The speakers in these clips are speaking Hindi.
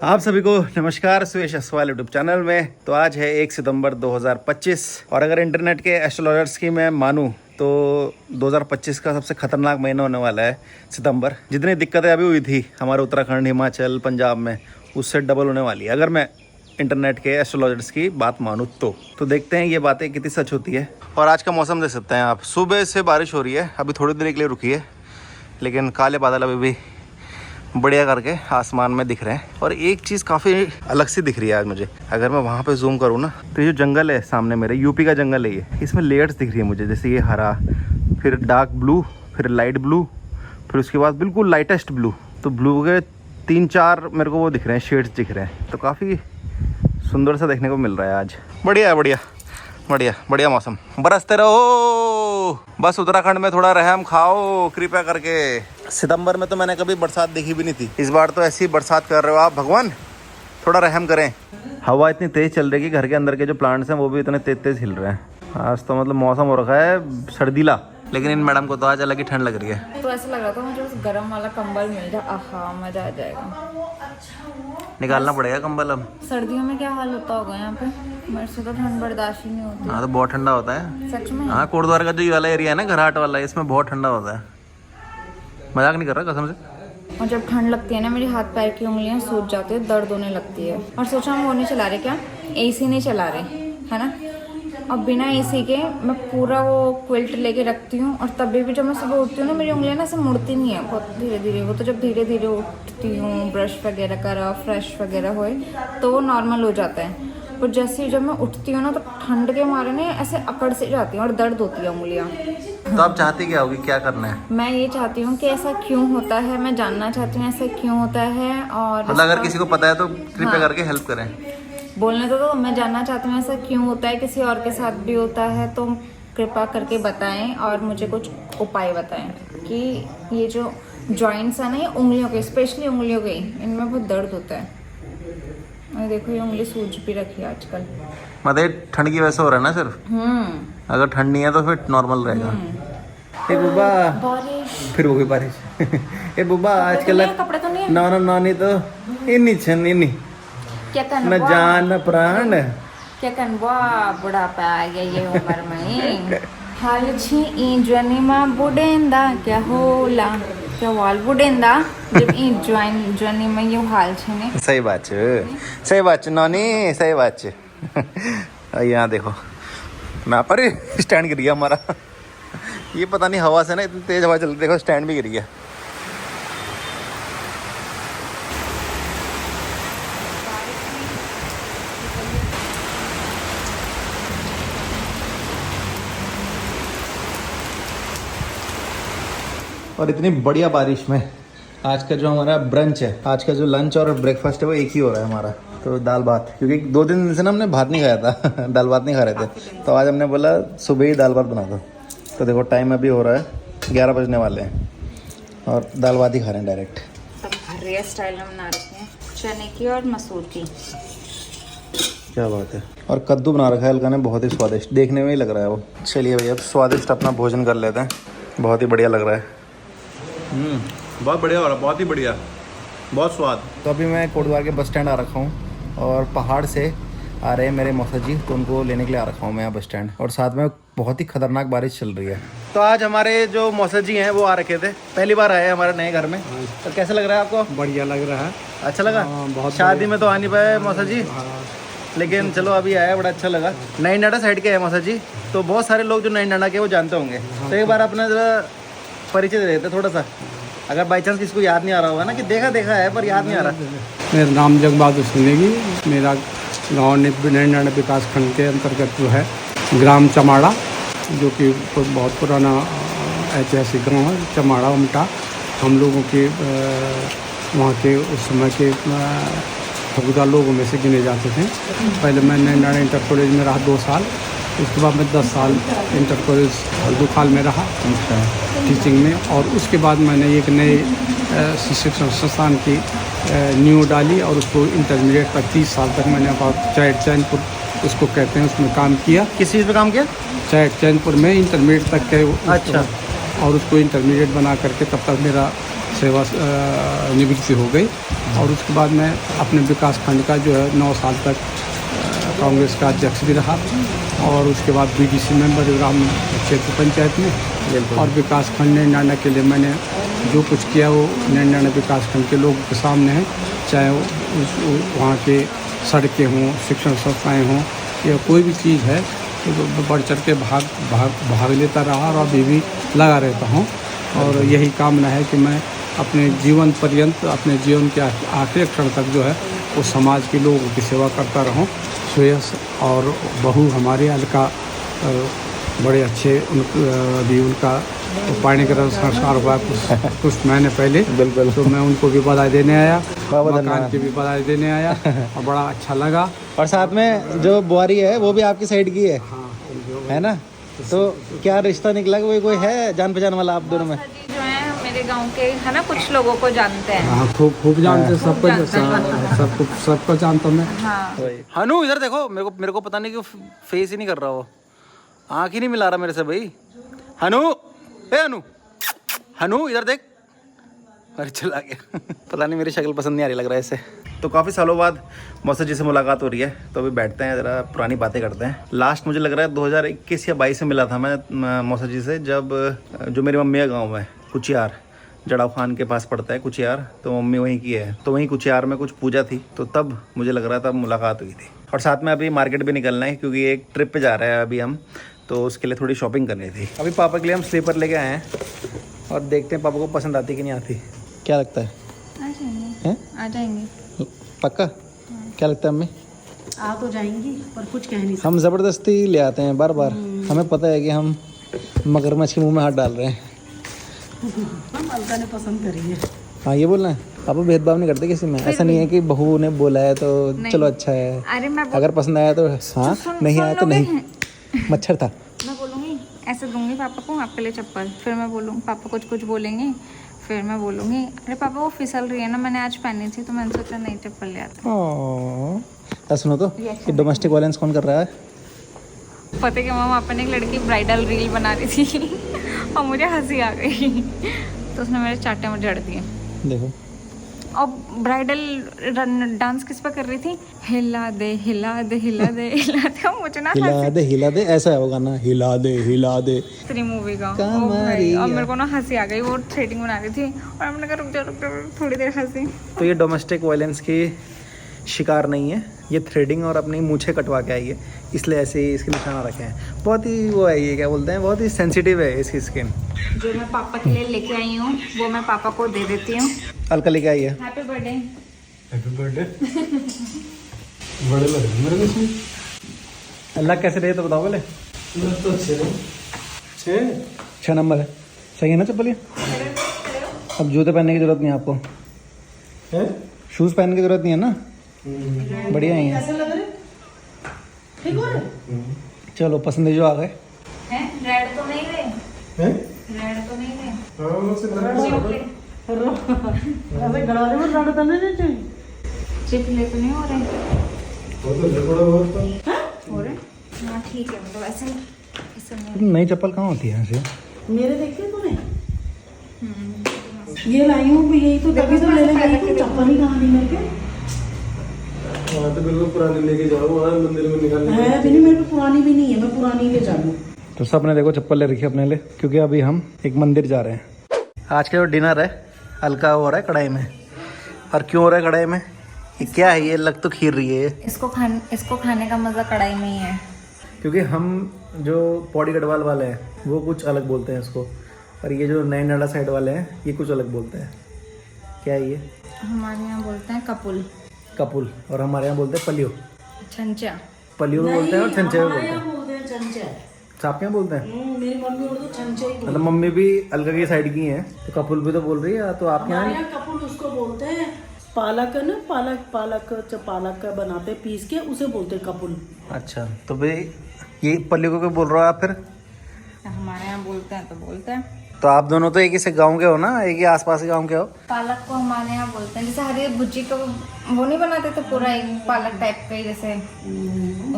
आप सभी को नमस्कार सुयश असवाल यूट्यूब चैनल में। तो आज है 1 सितंबर 2025 और अगर इंटरनेट के एस्ट्रोलॉजर्स की मैं मानूं तो 2025 का सबसे खतरनाक महीना होने वाला है सितंबर। जितनी दिक्कतें अभी हुई थी हमारे उत्तराखंड, हिमाचल, पंजाब में, उससे डबल होने वाली है अगर मैं इंटरनेट के एस्ट्रोलॉजर्स की बात मानूं तो देखते हैं ये बातें कितनी सच होती है। और आज का मौसम देख सकते हैं आप, सुबह से बारिश हो रही है, अभी थोड़ी देर के लिए रुकी है, लेकिन काले बादल अभी भी बढ़िया करके आसमान में दिख रहे हैं। और एक चीज़ काफ़ी अलग सी दिख रही है आज मुझे। अगर मैं वहाँ पे जूम करूँ ना तो ये जो जंगल है सामने मेरे, यूपी का जंगल है ये, इसमें लेयर्स दिख रही है मुझे। जैसे ये हरा, फिर डार्क ब्लू, फिर लाइट ब्लू, फिर उसके बाद बिल्कुल लाइटेस्ट ब्लू। तो ब्लू के 3-4 मेरे को वो दिख रहे हैं, शेड्स दिख रहे हैं। तो काफ़ी सुंदर सा देखने को मिल रहा है आज। बढ़िया है, बढ़िया बढ़िया बढ़िया मौसम। बरसते रहो, बस उत्तराखंड में थोड़ा रहम खाओ कृपया करके। सितंबर में तो मैंने कभी बरसात देखी भी नहीं थी, इस बार तो ऐसी बरसात कर रहे हो आप, भगवान थोड़ा रहम करें। हवा इतनी तेज़ चल रही है कि घर के अंदर के जो प्लांट्स हैं वो भी इतने तेज़ हिल रहे हैं। आज तो मतलब मौसम हो रखा है सर्दीला, लेकिन इन मैडम को तो आज अलग ही ठंड लग रही है। तो ऐसा लग रहा था मुझे बस गर्म वाला कंबल मिल जाए, आहा मजा आ जाएगा। निकालना पड़ेगा कंबल अब। सर्दियों में क्या हाल होता होगा यहाँ पे, मेरे से तो ठंड बर्दाश्त ही नहीं होती। हाँ तो बहुत ठंडा होता है सच में। हाँ, कोटद्वार का जो ये वाला एरिया है ना, घराट वाला, इसमें बहुत ठंडा होता है। मजाक नहीं कर रहा कसम से। और जब ठंड लगती है ना, मेरी हाथ पैर की उंगलियां सूज जाती है, दर्द होने लगती है। और सोचा हम वो नहीं चला रहे, क्या एसी नहीं चला रहे है ना, और बिना एसी के मैं पूरा वो क्विल्ट लेके रखती हूँ। और तभी भी जब मैं सुबह उठती हूँ ना, मेरी उंगलियां ना ऐसे मुड़ती नहीं है, बहुत धीरे धीरे। वो तो जब धीरे धीरे उठती हूँ, ब्रश वगैरह करा, फ्रेश वगैरह होए, तो वो नॉर्मल हो जाता है। पर जैसे ही जब मैं उठती हूँ ना, तो ठंड के मारे ना ऐसे अकड़ से जाती हैं और दर्द होती है उंगलियाँ। तो आप चाहती क्या होगी, क्या करना है? मैं ये चाहती हूँ कि ऐसा क्यों होता है, मैं जानना चाहती हूँ ऐसा क्यों होता है। और मतलब अगर किसी को पता है तो कृपया करके हेल्प करें। बोलने तो मैं जानना चाहती हूँ ऐसा क्यों होता है, किसी और के साथ भी होता है तो कृपया करके बताएं और मुझे कुछ उपाय बताएं कि ये जो जॉइंट्स है ना, ये उंगलियों के, स्पेशली उंगलियों के, इनमें बहुत दर्द होता है। और देखो ये उंगली सूज भी रखी है आजकल। मतलब ठंड की वजह से हो रहा है ना सिर्फ? अगर ठंड नहीं है तो फिर नॉर्मल रहेगा। ए बुबा, बारिश, फिर वो भी बारिश। ए बुबा आजकल कपड़े तो नहीं है। ना ना ना, नहीं तो इन्नी छन इन्नी क्या न जान न प्राण। क्या कनवा बुढ़ापा आ गया ये उम्र में। हाल छी ई जनी में बुडेंदा क्या होला, क्या वाल बुडेंदा जब ई जॉइन जनी में ये हाल छी ने। सही बात है, सही बात है नानी, सही बात है। यहाँ देखो मैं पर स्टैंड गिर गया हमारा। ये पता नहीं हवा से ना, इतनी तेज हवा चल रही, देखो स्टैंड भी गिर गया। और इतनी बढ़िया बारिश में आज का जो हमारा ब्रंच है, आज का जो लंच और ब्रेकफास्ट है वो एक ही हो रहा है हमारा। तो दाल भात, क्योंकि 2-3 दिन से ना हमने भात नहीं खाया था। दाल भात नहीं खा रहे थे, तो आज हमने बोला सुबह ही दाल भात बना दो। तो देखो टाइम अभी हो रहा है 11 बजने वाले हैं और दाल भात ही खा रहे हैं डायरेक्ट। सब हरिया स्टाइल में बना रखे हैं, चने की और मसूर की। क्या बात है। और कद्दू बना रखा है हल्का ने, बहुत ही स्वादिष्ट देखने में ही लग रहा है वो। चलिए भैया अब स्वादिष्ट अपना भोजन कर लेते हैं, बहुत ही बढ़िया लग रहा है। बहुत बढ़िया हो रहा है, बहुत ही बढ़िया, बहुत स्वाद। तो अभी मैं कोटद्वार के बस स्टैंड आ रखा हूँ और पहाड़ से आ रहे हैं मेरे मौसा जी, तो उनको लेने के लिए आ रखा हूँ मैं यहाँ बस स्टैंड। और साथ में बहुत ही खतरनाक बारिश चल रही है। तो आज हमारे जो मौसा जी हैं वो आ रखे थे, पहली बार आए हमारे नए घर में। तो कैसा लग रहा है आपको? बढ़िया लग रहा है। अच्छा लगा? बहुत शादी में तो आ नहीं पाए मौसा जी, लेकिन चलो अभी आया, बड़ा अच्छा लगा। नई नाडा साइड के है मौसा जी, तो बहुत सारे लोग जो नई नाडा के वो जानते होंगे। तो एक बार अपना जरा परिचय दे देते थोड़ा सा, अगर बाई चांस किसी को याद नहीं आ रहा होगा ना कि देखा देखा है पर याद नहीं आ रहा। मेरा नाम जगबहादुर सिंह, मेरा गाँव नैनाडा विकास खंड के अंतर्गत जो है ग्राम चमाड़ा, जो कि बहुत पुराना ऐतिहासिक गांव है। चमाड़ा उमटा हम लोगों के वहाँ के उस समय के ठगुदा लोगों में से गिने जाते थे। पहले मैं नैनाडा इंटर कॉलेज में रहा 2 साल, उसके बाद मैं 10 साल इंटर कॉलेज हल्दूखाल में रहा टीचिंग में। और उसके बाद मैंने एक नए शिक्षण संस्थान की नींव डाली और उसको इंटरमीडिएट तक 30 साल तक मैंने चैनपुर उसको कहते हैं, उसमें काम किया। किस चीज़ पे काम किया? चैनपुर में इंटरमीडिएट तक के। अच्छा। और उसको इंटरमीडिएट बना करके तब तक मेरा सेवा निवृत्ति हो गई। और उसके बाद मैं अपने विकास खंड का जो है 9 साल तक कांग्रेस का अध्यक्ष भी रहा और उसके बाद बीडीसी मेंबर ग्राम क्षेत्र पंचायत में। और विकास खंड निर्णय के लिए मैंने जो कुछ किया वो निर्णय विकास खंड के लोगों के सामने है, चाहे वहाँ के सड़कें हों, शिक्षण संस्थाएँ हों या कोई भी चीज़ है तो बढ़ चढ़ के भाग लेता रहा और अभी भी लगा रहता हूँ। और यही कामना है कि मैं अपने जीवन पर्यंत, अपने जीवन के आखिरी क्षण तक जो है वो समाज के लोगों की सेवा करता रहूं। सुयश और बहू हमारे अलका बड़े अच्छे अभी उनका पाणिग्रहण संस्कार हुआ कुछ महीने पहले। बिल्कुल। तो मैं उनको भी बधाई देने आया, मकान की भी बधाई देने आया और बड़ा अच्छा लगा। और साथ में जो बुआरी है वो भी आपकी साइड की है, हाँ, है ना? तो क्या रिश्ता निकला, कोई है जान पहचान वाला आप दोनों में? जो है मेरे गांव के, है ना, कुछ लोगों को जानते हैं। हाँ, खूब जानते, सबको जानता मैं। हाँ। हनु इधर देखो, मेरे को पता नहीं क्यों फेस ही नहीं कर रहा, वो आँख ही नहीं मिला रहा मेरे से भाई। हनु, ए हनु इधर देख। अरे चला गया। पता नहीं मेरी शक्ल पसंद नहीं आ रही लग रहा है इसे। तो काफ़ी सालों बाद मौसा जी से मुलाकात हो रही है, तो अभी बैठते हैं ज़रा पुरानी बातें करते हैं। लास्ट मुझे लग रहा है 2021 या 22 में मिला था मैं मौसा जी से, जब जो मेरी मम्मी का गाँव है कुचियार, जड़ाव खान के पास पड़ता है कुचियार, तो मम्मी वहीं की है, तो वहीं कुचियार में कुछ पूजा थी, तो तब मुझे लग रहा था मुलाकात हुई थी। और साथ में अभी मार्केट भी निकलना है क्योंकि एक ट्रिप पे जा रहे हैं अभी हम, तो उसके लिए थोड़ी शॉपिंग करनी थी। अभी पापा के लिए हम स्लीपर लेके आए हैं और देखते हैं पापा को पसंद आती कि नहीं आती। क्या लगता है? आ जाएंगे, आ जाएंगे पक्का? क्या लगता है अम्मी? आ तो जाएंगी पर कुछ कह नहीं हम ज़बरदस्ती ले आते हैं बार बार, हमें पता है कि हम मगरमच्छ के मुंह में हाथ डाल रहे हैं। हम अलका ने पसंद करी है। हाँ, ये बोलना है। पापा भेदभाव नहीं करते किसी में, ऐसा नहीं है कि बहू ने बोला है तो चलो अच्छा है। अरे मैं अगर पसंद आया तो हाँ, नहीं आया तो नहीं। मच्छर था। मैं बोलूँगी ऐसे दूंगी पापा को आपके लिए चप्पल, फिर मैं बोलूँ पापा कुछ बोलेंगे, फिर मैं बोलूँगी अरे पापा वो फिसल रही है ना, मैंने आज पहनी थी तो मैंने सोचा नहीं चप्पल ले आता। सुनो तो, ये डोमेस्टिक वायलेंस कौन कर रहा है? पता कि मामा अपन एक लड़की ब्राइडल रील बना रही थी और मुझे हंसी आ गई तो उसने मेरे चाटे में जड़ दिए। देखो, और ब्राइडल डांस किस पर कर रही थी? हिला दे हिला दे हिला दे हिला दे। मुझे ना हिला दे ऐसा है वो गाना, हिला दे तेरी मूवी का। ओ भाई, और मेरे को ना हंसी आ गई, वो थ्रेडिंग बना रही थी और हमने कहा रुक जा थोड़ी देर हंसी। तो ये डोमेस्टिक वायलेंस की शिकार नहीं है, ये थ्रेडिंग और अपनी मूछें कटवा के आई है, इसलिए ऐसे ही इसके निशाना रखे हैं। बहुत ही वो है, ये क्या बोलते हैं, बहुत ही सेंसिटिव है इसकी स्किन। जो मैं पापा के लिए लेके आई हूँ वो मैं पापा को दे देती हूँ। अलका लेके आई है। Happy birthday. Happy birthday. बड़े लग रहे मेरे को। अल्लाह कैसे रहे तो बताओ पहले। तो 6 नंबर है, सही है ना चप्पल ये? अब जूते पहनने की जरूरत नहीं है आपको, शूज़ पहनने की जरूरत नहीं है ना? बढ़िया ही है। ऐसे लग रहे ठीक हो रहे। चलो पसंद जो आ गए। हैं रेड तो नहीं गए? रेड तो नहीं गए? अबे गड़ारे में लड़ तो नहीं चाहिए। चिपले तो नहीं हो रहे? हो रहे? हाँ ठीक है, मतलब ऐसे नहीं। नई चप्पल कहाँ होती है ऐसे? मेरे देखे तूने? ये लाई हूँ भी, यही तो तभी तो लेने गई थी, चप्पल ही कहाँ नहीं मेरे के। वहाँ तो बिल्कुल पुरानी लेके जाओ, वहाँ मंदिर में निकालने है भी नहीं, मेरे पे पुरानी भी नहीं है, मैं पुरानी ले जाऊँ। तो सब ने देखो चप्पल ले रखी है अपने लिए, क्योंकि अभी हम एक मंदिर जा रहे हैं। आज का जो डिनर है हल्का हो रहा है कढ़ाई में। और क्यों हो रहा है कढ़ाई में? ये क्या है? ये लग तो खीर रही है। इसको खाने का मज़ा कढ़ाई में ही है। क्योंकि हम जो पौड़ी गढ़वाल वाले हैं वो कुछ अलग बोलते हैं इसको, और ये जो नए नाडा साइड वाले हैं ये कुछ अलग बोलते हैं। क्या है ये? हमारे यहाँ बोलते हैं कपुल। कपुल। और हमारे यहाँ बोलते हैं पलियो। छंचा। पलियो भी बोलते हैं और छंचे भी बोलते हैं। बोलते हैं चंचे। आप क्या बोलते हैं? मेरी मम्मी उर्दू छंचे ही मतलब मम्मी भी अलग की साइड की हैं, तो कपुल भी तो बोल रही है। तो आपके हमारे यहाँ यहाँ कपुल उसको बोलते हैं। पालक है ना, पालक का बनाते हैं पीस के, उसे बोलते हैं कपुल। अच्छा, तो भाई ये पलियो को क्यों बोल रहे हो आप फिर? हमारे यहाँ बोलते हैं तो बोलते हैं। तो आप दोनों तो एक ही से गाँव के हो ना, एक ही आसपास के गाँव के हो। पालक को हमारे यहाँ बोलते हैं, जैसे हरी भुजी को वो नहीं बनाते थे पूरा एक पालक टाइप का ही, जैसे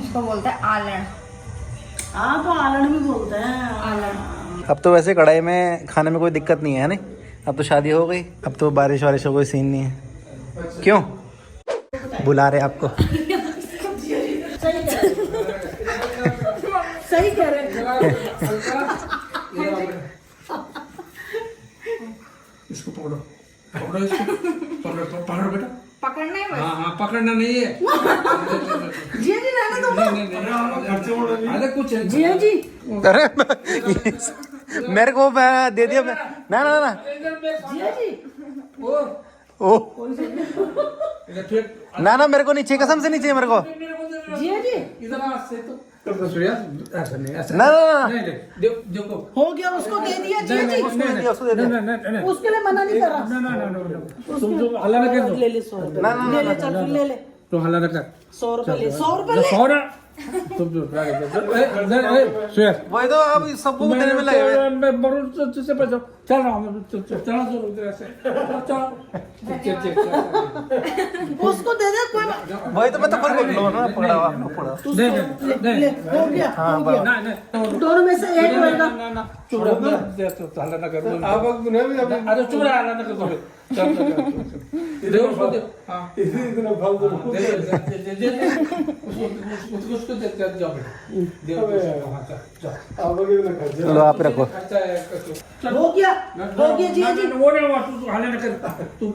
उसको बोलते हैं आलण। हाँ, तो आलण भी बोलते हैं। आलण। अब तो वैसे कढ़ाई में खाने में कोई दिक्कत नहीं है नहीं, अब तो शादी हो गई, अब तो बारिश वारिश का कोई सीन नहीं है। क्यों बुला रहे आपको? सही कह रहे हैं। इसको पकड़ो, पकड़ो इसको, पकड़ो बेटा। पकड़ना है बस। हाँ, पकड़ना नहीं है। जिया जी रहने दो। नहीं, अरे कुछ जिया जी अरे मेरे को दे दिया मैं। ना ना ना जिया जी ओ ना ना मेरे को नहीं चाहिए, कसम से नहीं चाहिए मेरे को। जिया जी इधर से तो ऐसा नहीं, ऐसा ना ना ना नहीं, देखो हो गया, उसको दे दिया जिया जी। उसको दे दिया, उसको दे दिया। उसके लिए मना नहीं कर रहा। तुम जो हल्ला ना कर दो, ले ले 100 रुपए, ले ले चल फिर ले ले तुम हल्ला ना कर 100 रुपए ले 100 रुपए ले। सौरा तुम जो सुरेश वही तो अब सबको देने में लगे हुए। मैं बरूद से बचाओ, चल रहा हूँ चला जो ऐसे चल उसको दे दे कोई वही तो मैं तो खुद बोल ना पकड़ा हुआ पकड़ा। दे ले हो गया हो गया। ना दोनों में से एक होएगा। ना चुप रहो, हल्ला ना कर दो। अरे चुप रहा, हल्ला ना कर दो। चल दे उसको दे। हाँ उसको दे जाओ दे लो आप रखो। हो गया जिया जी। वो ना तू हल्ला ना कर, तू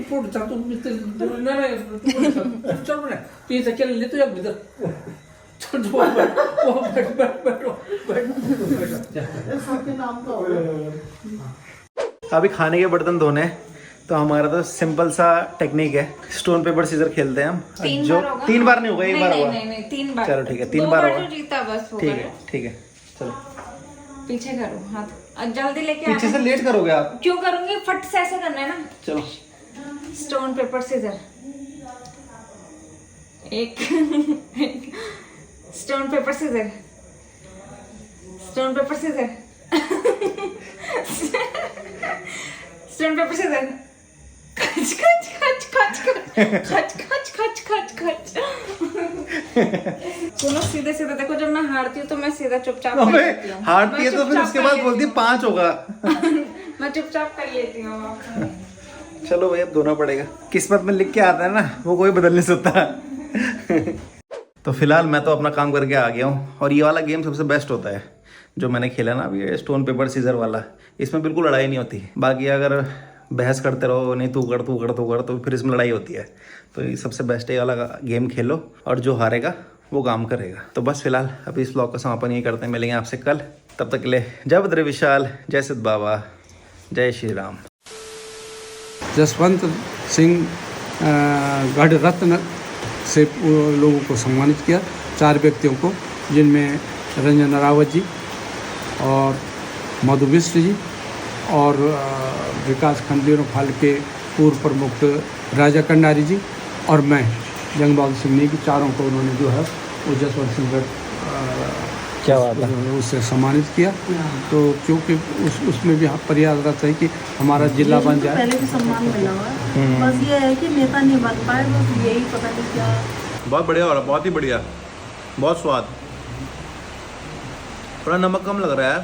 फोड़ चल, तू मिस्टर ना चल ना तू ये चल ले तो इधर चल वो बैठ सबके नाम का अभी खाने के बर्तन धोने, तो हमारा तो सिंपल सा टेक्निक है, स्टोन पेपर सीजर खेलते हैं हम। जो 3 बार नहीं होगा, 1 बार होगा। नहीं 3 बार। चलो ठीक है, 3 बार होगा। जो जीता बस वो ठीक करो। है ठीक है चलो। पीछे करो हाथ, जल्दी लेके पीछे से आना। लेट करोगे आप? क्यों करूंगी, फट से ऐसे करना है ना। चलो स्टोन पेपर सीजर, एक stone paper scissor, stone paper scissor, stone paper scissor, खच खच खच खच खच खच खच खच खच। सुनो सीधे सीधे देखो, जब मैं हारती हूँ तो मैं सीधा चुपचाप कर अबे लेती हूँ। हारती है तो फिर उसके बाद बोलती है 5 होगा। मैं चुपचाप कर लेती हूँ। चलो भाई अब धोना पड़ेगा, किस्मत में लिख के आता है ना, वो कोई बदल नहीं सकता। तो फिलहाल मैं तो अपना काम करके आ गया हूँ, और ये वाला गेम सबसे बेस्ट होता है जो मैंने खेला ना अभी, ये स्टोन पेपर सीजर वाला। इसमें बिल्कुल लड़ाई नहीं होती, बाकी अगर बहस करते रहो, नहीं तू कर तो फिर इसमें लड़ाई होती है। तो ये सबसे बेस्ट ये वाला गेम खेलो, और जो हारेगा वो काम करेगा। तो बस फिलहाल अभी इस ब्लॉग का समापन ये करते हैं, मिलेंगे आपसे कल, तब तक के लिए जय बद्री विशाल, जय सिद्ध बाबा, जय श्री राम। जसवंत सिंह गढ़ रत्न से लोगों को सम्मानित किया, 4 व्यक्तियों को, जिनमें रंजन रावत जी और मधु मिश्र जी और विकास खंड देवरफाल के पूर्व प्रमुख राजा कंडारी जी और मैं जंग बहादुर सिंह ने की, चारों को उन्होंने जो है वो जसवंत सिंह गढ़ क्या बात है, उससे सम्मानित किया। तो क्योंकि उसमें भी प्रयासरत है कि हमारा जिला बन जाए। पहले भी सम्मान मिला हुआ है, बस ये है कि नेता नहीं बन पाए, बस यही पता नहीं क्या। बहुत बढ़िया हो रहा, बहुत ही बढ़िया, बहुत स्वाद, थोड़ा नमक कम लग रहा है।